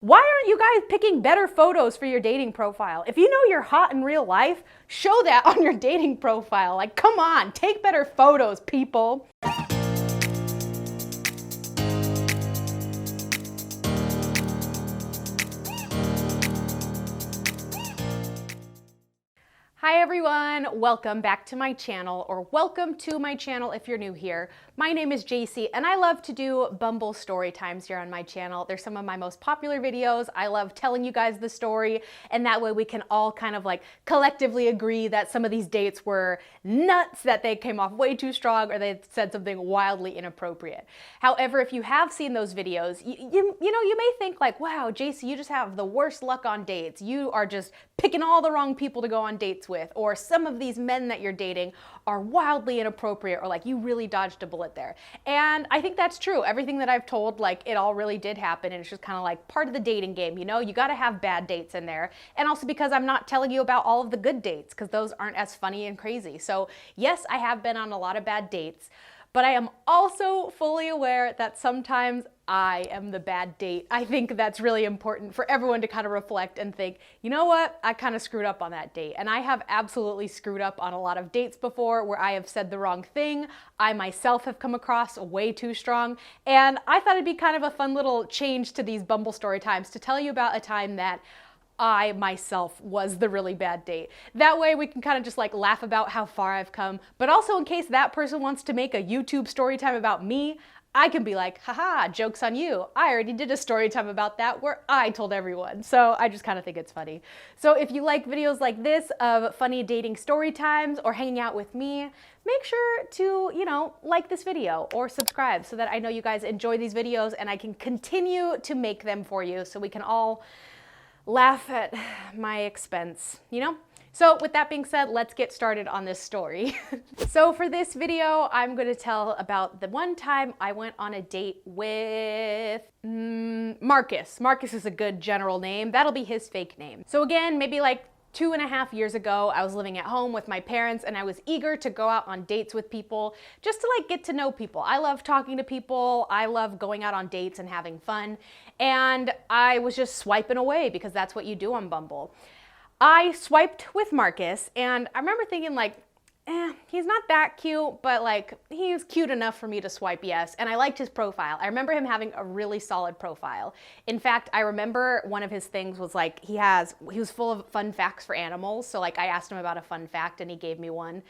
Why aren't you guys picking better photos for your dating profile? If you know you're hot in real life, show that on your dating profile. Like, come on, take better photos, people. Hi everyone, welcome back to my channel, or welcome to my channel if you're new here. My name is Jacy and I love to do Bumble story times here on my channel. They're some of my most popular videos. I love telling you guys the story, and that way we can all kind of like collectively agree that some of these dates were nuts, that they came off way too strong, or they said something wildly inappropriate. However, if you have seen those videos, you may think like, wow, Jacy, you just have the worst luck on dates. You are just picking all the wrong people to go on dates with, or some of these men that you're dating are wildly inappropriate, or like you really dodged a bullet there. And I think that's true. Everything that I've told, like, it all really did happen, and it's just kind of like part of the dating game, you know? You got to have bad dates in there. And also because I'm not telling you about all of the good dates, because those aren't as funny and crazy. So yes, I have been on a lot of bad dates, but I am also fully aware that sometimes I am the bad date. I think that's really important for everyone to kind of reflect and think, you know what, I kind of screwed up on that date. And I have absolutely screwed up on a lot of dates before where I have said the wrong thing. I myself have come across way too strong. And I thought it'd be kind of a fun little change to these Bumble story times to tell you about a time that I myself was the really bad date. That way we can kind of just like laugh about how far I've come, but also in case that person wants to make a YouTube story time about me, I can be like, haha, joke's on you. I already did a story time about that where I told everyone. So I just kind of think it's funny. So if you like videos like this of funny dating story times or hanging out with me, make sure to, like this video or subscribe so that I know you guys enjoy these videos and I can continue to make them for you so we can all laugh at my expense, So with that being said, let's get started on this story. So for this video, I'm going to tell about the one time I went on a date with Marcus. Marcus is a good general name. That'll be his fake name. So again, maybe like 2.5 years ago, I was living at home with my parents and I was eager to go out on dates with people just to like get to know people. I love talking to people. I love going out on dates and having fun. And I was just swiping away because that's what you do on Bumble. I swiped with Marcus and I remember thinking like, he's not that cute, but like he's cute enough for me to swipe yes. And I liked his profile. I remember him having a really solid profile. In fact, I remember one of his things was like he was full of fun facts for animals. So like I asked him about a fun fact and he gave me one.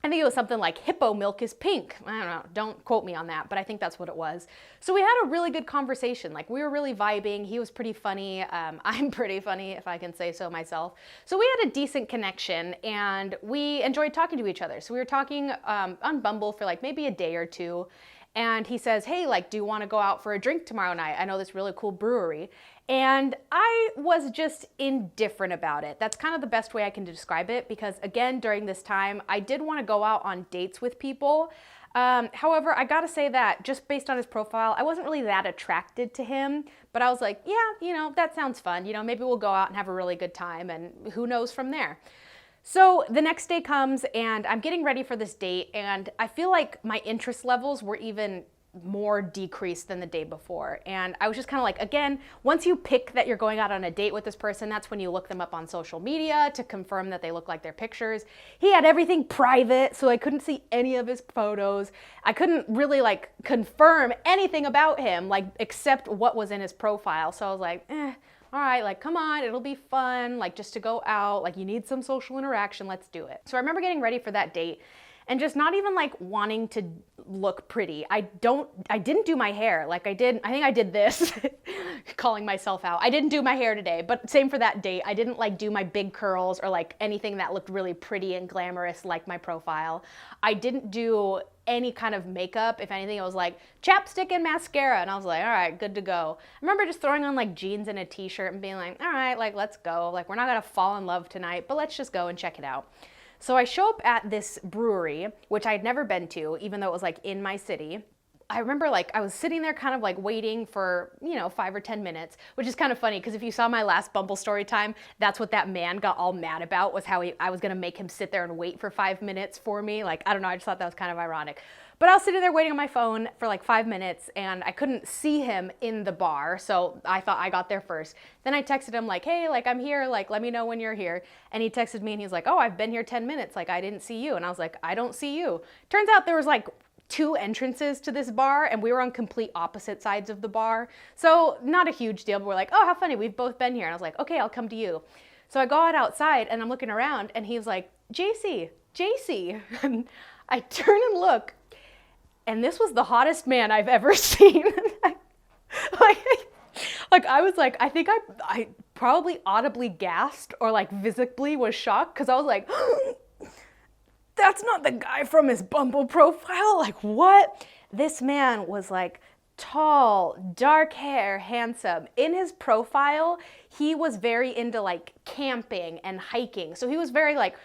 I think it was something like hippo milk is pink. I don't know, don't quote me on that, but I think that's what it was. So we had a really good conversation. Like we were really vibing. He was pretty funny. I'm pretty funny, if I can say so myself. So we had a decent connection and we enjoyed talking to each other. So we were talking on Bumble for like maybe a day or two. And he says, hey, like, do you want to go out for a drink tomorrow night? I know this really cool brewery. And I was just indifferent about it. That's kind of the best way I can describe it because again, during this time, I did want to go out on dates with people. However, I gotta say that just based on his profile, I wasn't really that attracted to him, but I was like, yeah, that sounds fun. Maybe we'll go out and have a really good time and who knows from there. So the next day comes and I'm getting ready for this date and I feel like my interest levels were even more decreased than the day before. And I was just kind of like, again, once you pick that you're going out on a date with this person, that's when you look them up on social media to confirm that they look like their pictures. He had everything private, so I couldn't see any of his photos. I couldn't really like confirm anything about him, like except what was in his profile. So I was like, all right, like, come on, it'll be fun, like, just to go out, like, you need some social interaction, let's do it. So I remember getting ready for that date and just not even like wanting to look pretty. I didn't do my hair. Like I think I did this, calling myself out. I didn't do my hair today, but same for that date. I didn't like do my big curls or like anything that looked really pretty and glamorous like my profile. I didn't do any kind of makeup. If anything, it was like chapstick and mascara. And I was like, all right, good to go. I remember just throwing on like jeans and a t-shirt and being like, all right, like let's go. Like we're not gonna fall in love tonight, but let's just go and check it out. So I show up at this brewery, which I'd never been to, even though it was like in my city. I remember like I was sitting there kind of like waiting for, 5 or 10 minutes, which is kind of funny because if you saw my last Bumble story time, that's what that man got all mad about, was how I was going to make him sit there and wait for 5 minutes for me. Like, I don't know, I just thought that was kind of ironic. But I was sitting there waiting on my phone for like 5 minutes and I couldn't see him in the bar. So I thought I got there first. Then I texted him like, hey, like I'm here, like let me know when you're here. And he texted me and he's like, oh, I've been here 10 minutes. Like I didn't see you. And I was like, I don't see you. Turns out there was like 2 entrances to this bar and we were on complete opposite sides of the bar. So not a huge deal, but we're like, oh, how funny, we've both been here. And I was like, okay, I'll come to you. So I go out outside and I'm looking around and he's like, Jacy. And I turn and look. And this was the hottest man I've ever seen. like I was like, I think I probably audibly gasped or like visibly was shocked because I was like, that's not the guy from his Bumble profile. Like what? This man was like tall, dark hair, handsome. In his profile, he was very into like camping and hiking. So he was very like,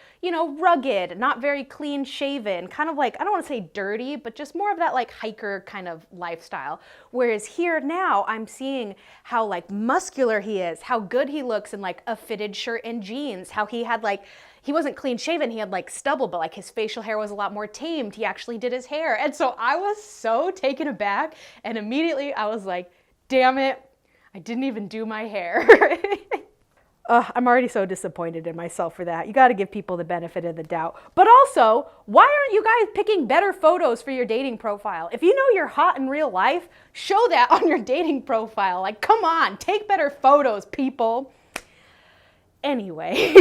rugged, not very clean shaven, kind of like, I don't want to say dirty, but just more of that like hiker kind of lifestyle. Whereas here now I'm seeing how like muscular he is, how good he looks in like a fitted shirt and jeans, how he had like, he wasn't clean shaven, he had like stubble, but like his facial hair was a lot more tamed. He actually did his hair. And so I was so taken aback and immediately I was like, damn it, I didn't even do my hair. I'm already so disappointed in myself for that. You got to give people the benefit of the doubt. But also, why aren't you guys picking better photos for your dating profile? If you know you're hot in real life, show that on your dating profile. Like, come on, take better photos, people. Anyway.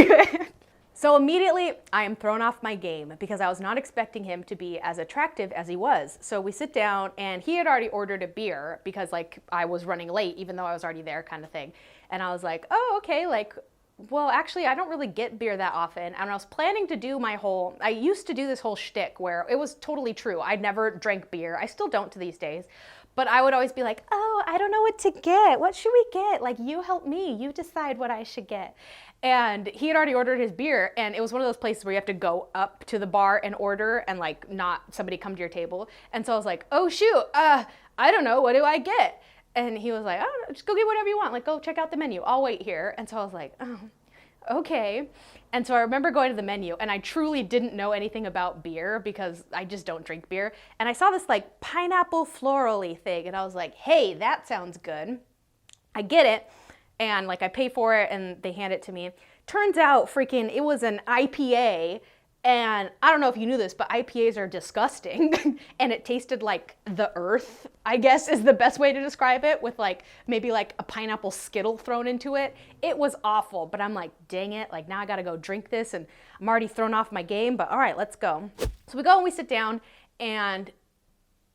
So immediately I am thrown off my game because I was not expecting him to be as attractive as he was. So we sit down and he had already ordered a beer because like I was running late even though I was already there kind of thing. And I was like, oh, okay, like, well, actually I don't really get beer that often. And I was planning to do I used to do this whole shtick where it was totally true. I never drank beer. I still don't to these days. But I would always be like, oh, I don't know what to get. What should we get? Like, you help me. You decide what I should get. And he had already ordered his beer, and it was one of those places where you have to go up to the bar and order and, like, not somebody come to your table. And so I was like, oh, shoot, I don't know. What do I get? And he was like, I don't know. Just go get whatever you want. Like, go check out the menu. I'll wait here. And so I was like, oh, okay. And so I remember going to the menu and I truly didn't know anything about beer because I just don't drink beer. And I saw this like pineapple floral-y thing and I was like, hey, that sounds good. I get it. And like I pay for it and they hand it to me. Turns out freaking it was an IPA. And I don't know if you knew this, but IPAs are disgusting. And it tasted like the earth, I guess is the best way to describe it, with like maybe like a pineapple Skittle thrown into it. It was awful, but I'm like, dang it, like now I gotta go drink this and I'm already thrown off my game, but all right, let's go. So we go and we sit down and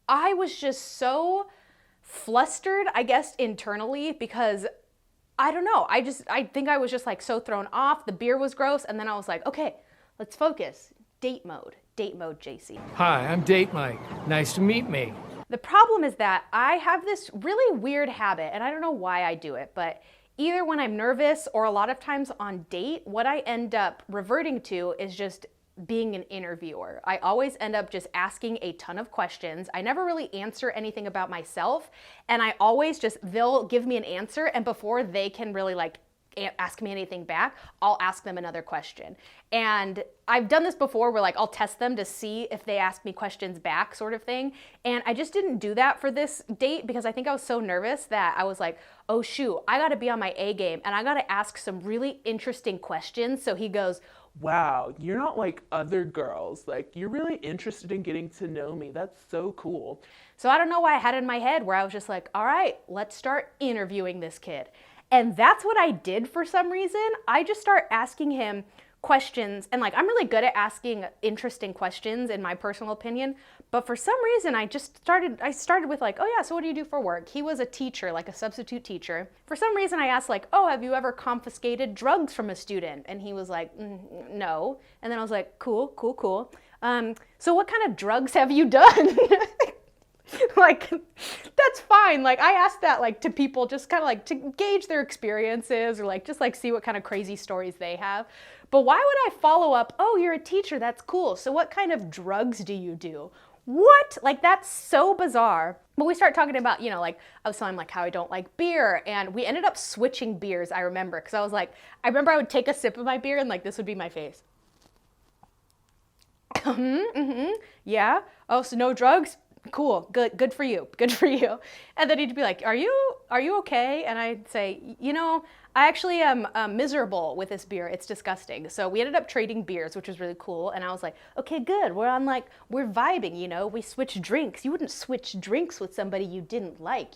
I was just so flustered, I guess, internally because I don't know, I think I was just like so thrown off. The beer was gross and then I was like, okay, let's focus. Date mode, Jacy. Hi, I'm Date Mike. Nice to meet me. The problem is that I have this really weird habit, and I don't know why I do it, but either when I'm nervous or a lot of times on date, what I end up reverting to is just being an interviewer. I always end up just asking a ton of questions. I never really answer anything about myself, and I always they'll give me an answer, and before they can really like ask me anything back, I'll ask them another question. And I've done this before where like I'll test them to see if they ask me questions back sort of thing. And I just didn't do that for this date because I think I was so nervous that I was like, oh shoot, I gotta be on my A game and I gotta ask some really interesting questions. So he goes, wow, you're not like other girls. Like you're really interested in getting to know me. That's so cool. So I don't know why I had it in my head where I was just like, all right, let's start interviewing this kid. And that's what I did for some reason. I just start asking him questions and like I'm really good at asking interesting questions in my personal opinion, but for some reason I started with like, oh yeah, so what do you do for work? He was a teacher, like a substitute teacher. For some reason I asked like, oh, have you ever confiscated drugs from a student? And he was like, no. And then I was like, cool. So what kind of drugs have you done? Like, that's fine. Like, I asked that, like, to people just kind of, like, to gauge their experiences or, like, just, like, see what kind of crazy stories they have. But why would I follow up, oh, you're a teacher, that's cool. So what kind of drugs do you do? what? Like, that's so bizarre. But we start talking about, like, I was telling him, like, how I don't like beer. And we ended up switching beers, I remember. Because I was like, I remember I would take a sip of my beer and, like, this would be my face. Yeah. Oh, so no drugs? Cool. Good for you. Good for you. And then he'd be like, are you okay? And I'd say, I actually am miserable with this beer. It's disgusting. So we ended up trading beers, which was really cool. And I was like, okay, good. We're vibing, we switch drinks. You wouldn't switch drinks with somebody you didn't like,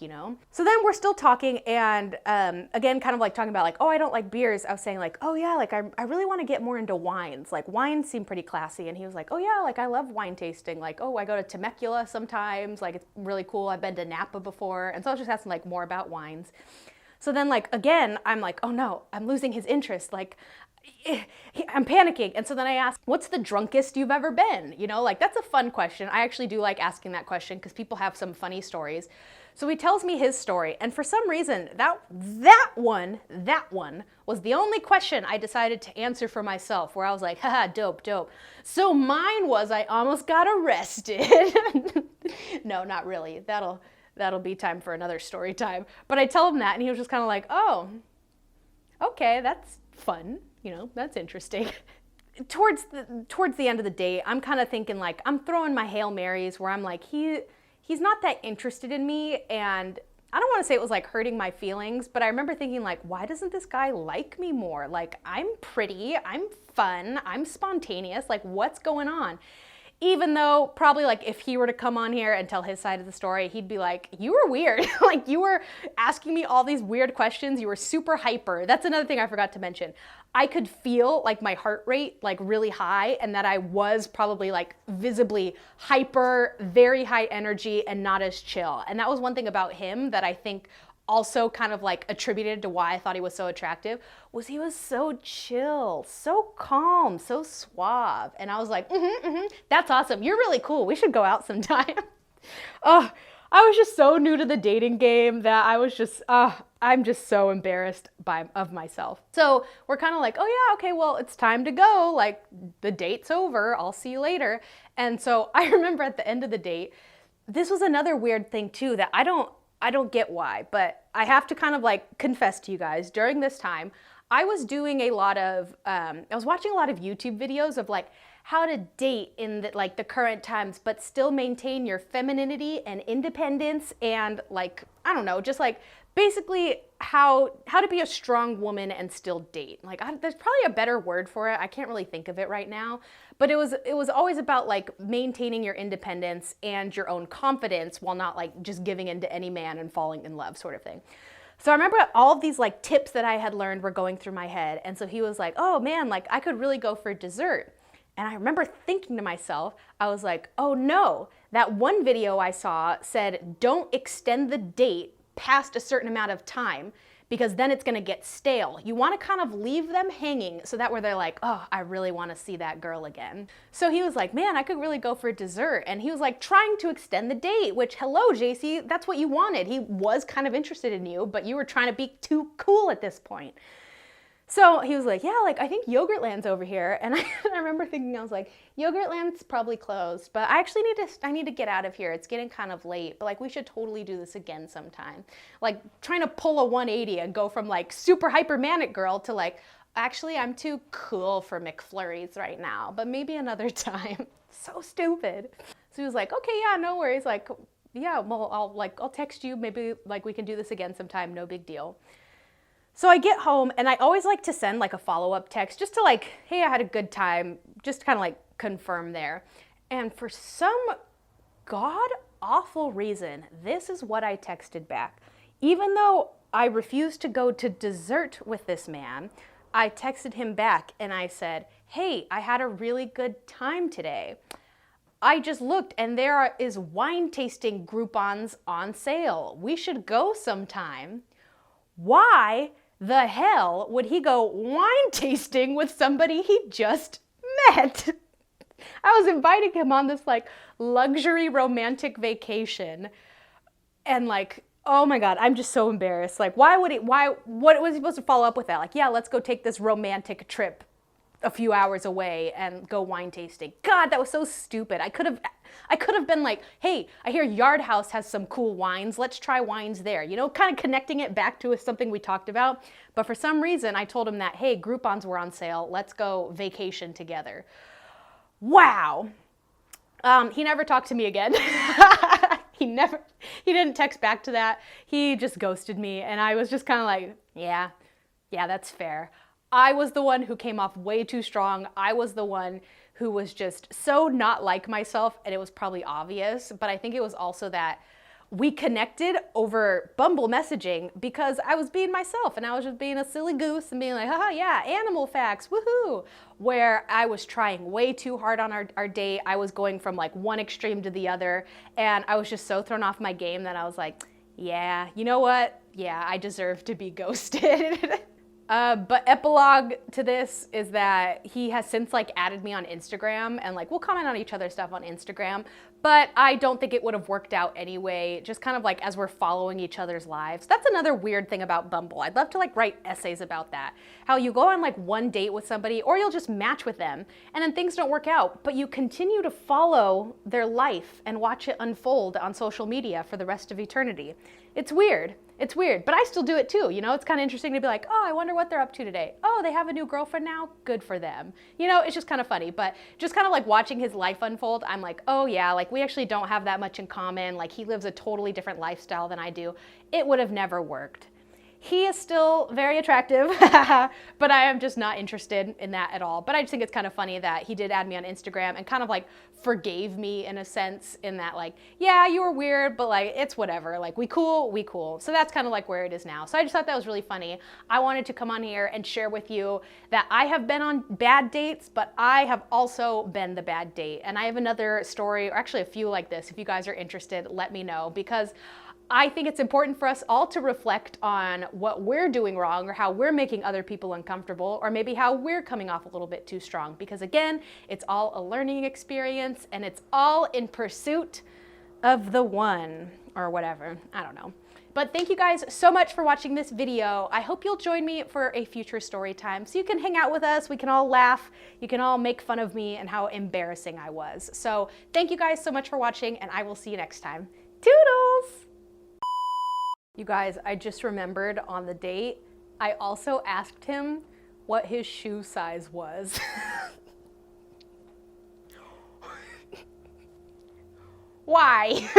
So then we're still talking and again, kind of like talking about like, oh, I don't like beers. I was saying like, oh yeah, like I really want to get more into wines. Like wines seem pretty classy. And he was like, oh yeah, like I love wine tasting. Like, oh, I go to Temecula sometimes. Like it's really cool. I've been to Napa before. And so I was just asking like more about wines. So then like, again, I'm like, oh no, I'm losing his interest. Like I'm panicking. And so then I ask, what's the drunkest you've ever been? Like that's a fun question. I actually do like asking that question because people have some funny stories. So he tells me his story. And for some reason, that one was the only question I decided to answer for myself where I was like, haha, dope. So mine was, I almost got arrested. No, not really. That'll be time for another story time. But I tell him that and he was just kind of like, oh, okay, that's fun. That's interesting. Towards the end of the day, I'm kind of thinking like, I'm throwing my Hail Marys where I'm like, he's not that interested in me. And I don't want to say it was like hurting my feelings, but I remember thinking like, why doesn't this guy like me more? Like I'm pretty, I'm fun, I'm spontaneous. Like what's going on? Even though probably like if he were to come on here and tell his side of the story, he'd be like, you were weird. Like you were asking me all these weird questions. You were super hyper. That's another thing I forgot to mention. I could feel like my heart rate like really high and that I was probably like visibly hyper, very high energy and not as chill. And that was one thing about him that I think also kind of like attributed to why I thought he was so attractive was he was so chill, so calm, so suave. And I was like, that's awesome. You're really cool. We should go out sometime. Oh, I was just so new to the dating game that I was just, I'm just so embarrassed of myself. So we're kind of like, oh yeah, okay, well, it's time to go. Like the date's over. I'll see you later. And so I remember at the end of the date, this was another weird thing too that I don't get why, but I have to kind of like confess to you guys during this time, I was doing a lot of, I was watching a lot of YouTube videos of like how to date in the current times, but still maintain your femininity and independence and like, I don't know, just like basically how to be a strong woman and still date. Like there's probably a better word for it. I can't really think of it right now, but it was always about like maintaining your independence and your own confidence while not like just giving in to any man and falling in love sort of thing. So I remember all of these like tips that I had learned were going through my head. And so he was like, oh man, like I could really go for dessert. And I remember thinking to myself, I was like, oh no, that one video I saw said, don't extend the date past a certain amount of time because then it's gonna get stale. You wanna kind of leave them hanging so that way they're like, oh, I really wanna see that girl again. So he was like, man, I could really go for dessert. And he was like trying to extend the date, which hello, Jacy, that's what you wanted. He was kind of interested in you, but you were trying to be too cool at this point. So he was like, yeah, like I think Yogurtland's over here. And I remember thinking, I was like, Yogurtland's probably closed, but I actually need to get out of here. It's getting kind of late, but like we should totally do this again sometime. Like trying to pull a 180 and go from like super hyper manic girl to like, actually I'm too cool for McFlurries right now, but maybe another time. So stupid. So he was like, okay, yeah, no worries. Like, yeah, well, I'll text you. Maybe like we can do this again sometime. No big deal. So I get home and I always like to send like a follow-up text just to like, hey, I had a good time, just kind of like confirm there. And for some god-awful reason, this is what I texted back. Even though I refused to go to dessert with this man, I texted him back and I said, hey, I had a really good time today. I just looked and there is wine tasting Groupons on sale. We should go sometime. Why the hell would he go wine tasting with somebody he just met? I was inviting him on this like luxury romantic vacation and like, oh my God, I'm just so embarrassed. Like what was he supposed to follow up with that? Like, yeah, let's go take this romantic trip. a few hours away and go wine tasting. God, that was so stupid. I could have been like, hey, I hear Yard House has some cool wines. Let's try wines there. You know, kind of connecting it back to something we talked about. But for some reason, I told him that, hey, Groupons were on sale. Let's go vacation together. Wow. He never talked to me again. He didn't text back to that. He just ghosted me. And I was just kind of like, yeah, that's fair. I was the one who came off way too strong. I was the one who was just so not like myself, and it was probably obvious, but I think it was also that we connected over Bumble messaging because I was being myself and I was just being a silly goose and being like, haha, yeah, animal facts, woohoo. Where I was trying way too hard on our date. I was going from like one extreme to the other, and I was just so thrown off my game that I was like, yeah, you know what? Yeah, I deserve to be ghosted. But epilogue to this is that he has since like added me on Instagram, and like we'll comment on each other's stuff on Instagram, but I don't think it would have worked out anyway, just kind of like as we're following each other's lives. That's another weird thing about Bumble. I'd love to like write essays about that. How you go on like one date with somebody, or you'll just match with them and then things don't work out, but you continue to follow their life and watch it unfold on social media for the rest of eternity. It's weird. It's weird, but I still do it too. You know, it's kind of interesting to be like, oh, I wonder what they're up to today. Oh, they have a new girlfriend now? Good for them. You know, it's just kind of funny, but just kind of like watching his life unfold, I'm like, oh yeah, like we actually don't have that much in common. Like he lives a totally different lifestyle than I do. It would have never worked. He is still very attractive, but I am just not interested in that at all. But I just think it's kind of funny that he did add me on Instagram and kind of like forgave me in a sense, in that like, yeah, you were weird, but like, it's whatever. Like we cool. So that's kind of like where it is now. So I just thought that was really funny. I wanted to come on here and share with you that I have been on bad dates, but I have also been the bad date. And I have another story, or actually a few like this. If you guys are interested, let me know, because I think it's important for us all to reflect on what we're doing wrong, or how we're making other people uncomfortable, or maybe how we're coming off a little bit too strong. Because again, it's all a learning experience, and it's all in pursuit of the one, or whatever. I don't know. But thank you guys so much for watching this video. I hope you'll join me for a future story time so you can hang out with us, we can all laugh, you can all make fun of me and how embarrassing I was. So thank you guys so much for watching, and I will see you next time. Toodles! You guys, I just remembered on the date, I also asked him what his shoe size was. Why?